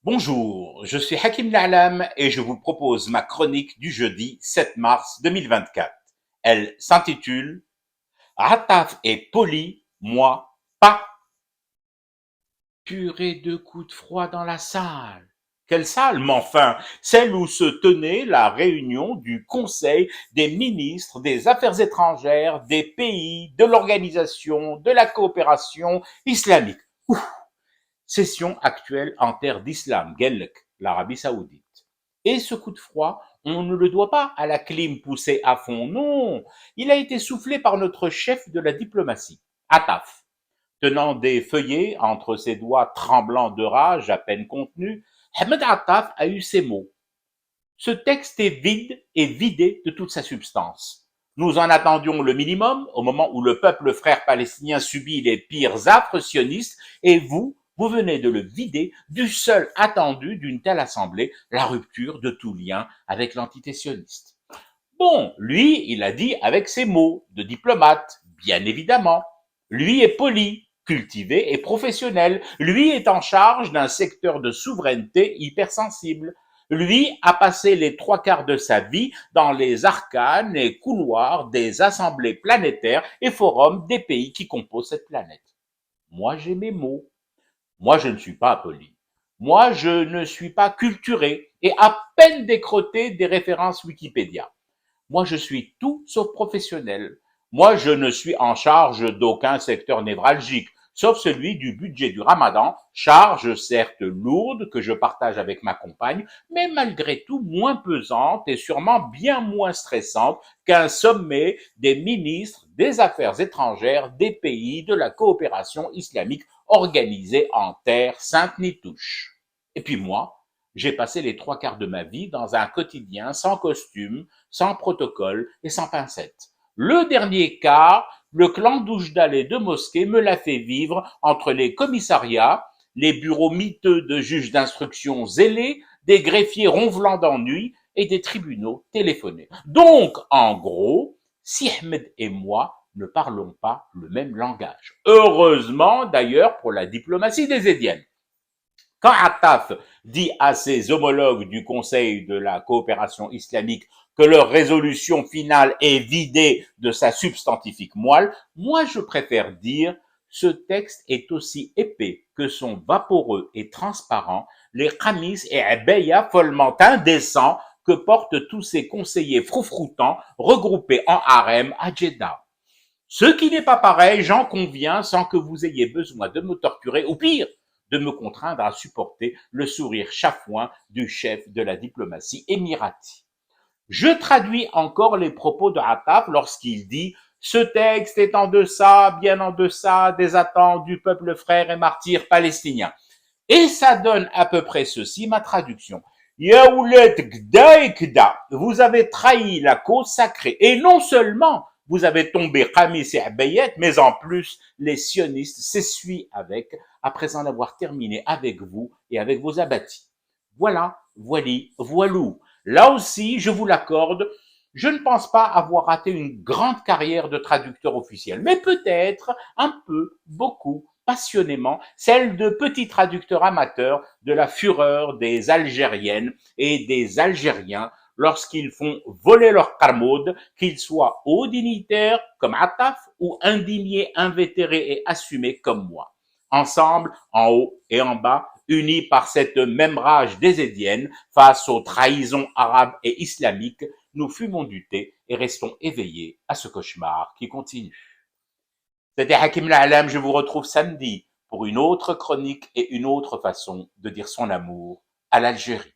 Bonjour, je suis Hakim La'alam et je vous propose ma chronique du jeudi 7 mars 2024. Elle s'intitule Ataf est poli, moi pas. Purée de coups de froid dans la salle. Quelle salle? Mais enfin, celle où se tenait la réunion du Conseil des ministres des Affaires étrangères des pays de l'Organisation de la coopération islamique. Ouf. Session actuelle en terre d'islam, Guellek, l'Arabie saoudite. Et ce coup de froid, on ne le doit pas à la clim poussée à fond, non. Il a été soufflé par notre chef de la diplomatie, Ataf. Tenant des feuillets entre ses doigts tremblants de rage à peine contenus, Ahmed Attaf a eu ces mots. Ce texte est vide et vidé de toute sa substance. Nous en attendions le minimum au moment où le peuple frère palestinien subit les pires affres sionistes et vous venez de le vider du seul attendu d'une telle assemblée, la rupture de tout lien avec l'entité sioniste. Bon, lui, il a dit avec ses mots de diplomate, bien évidemment. Lui est poli, cultivé et professionnel. Lui est en charge d'un secteur de souveraineté hypersensible. Lui a passé les 3/4 de sa vie dans les arcanes et couloirs des assemblées planétaires et forums des pays qui composent cette planète. Moi, j'ai mes mots. Moi, je ne suis pas poli. Moi, je ne suis pas culturé et à peine décroté des références Wikipédia. Moi, je suis tout sauf professionnel. Moi, je ne suis en charge d'aucun secteur névralgique, sauf celui du budget du Ramadan, charge certes lourde que je partage avec ma compagne, mais malgré tout moins pesante et sûrement bien moins stressante qu'un sommet des ministres des Affaires étrangères des pays de la coopération islamique organisé en terre sainte-nitouche. Et puis moi, j'ai passé les 3/4 de ma vie dans un quotidien sans costume, sans protocole et sans pincettes. Le dernier quart, le clan d'Oujdal de Mosquée me l'a fait vivre entre les commissariats, les bureaux miteux de juges d'instruction zélés, des greffiers ronflants d'ennui et des tribunaux téléphonés. Donc, en gros, si Ahmed et moi ne parlons pas le même langage. Heureusement, d'ailleurs, pour la diplomatie des Édiennes. Quand Attaf dit à ses homologues du Conseil de la coopération islamique que leur résolution finale est vidée de sa substantifique moelle, moi je préfère dire ce texte est aussi épais que sont vaporeux et transparents les khamis et abeillas follement indécents que portent tous ces conseillers froufroutants regroupés en harem à Jeddah. Ce qui n'est pas pareil, j'en conviens, sans que vous ayez besoin de me torturer, ou pire, de me contraindre à supporter le sourire chafouin du chef de la diplomatie émirati. Je traduis encore les propos de Attaf lorsqu'il dit « Ce texte est en deçà, bien en deçà des attentes du peuple frère et martyr palestinien. » Et ça donne à peu près ceci, ma traduction. Yaoulet gda et kda, vous avez trahi la cause sacrée. Et non seulement vous avez tombé Khamis et Abayet, mais en plus, les sionistes s'essuient avec, après en avoir terminé avec vous et avec vos abattis. Voilà, voili, voilou. Là aussi, je vous l'accorde, je ne pense pas avoir raté une grande carrière de traducteur officiel, mais peut-être un peu, beaucoup, passionnément, celle de petits traducteurs amateurs de la fureur des Algériennes et des Algériens lorsqu'ils font voler leur carmode, qu'ils soient hauts dignitaires comme Attaf ou indignés, invétérés et assumés comme moi. Ensemble, en haut et en bas, unis par cette même rage désédienne face aux trahisons arabes et islamiques, nous fumons du thé et restons éveillés à ce cauchemar qui continue. C'était Hakim La'alam, je vous retrouve samedi pour une autre chronique et une autre façon de dire son amour à l'Algérie.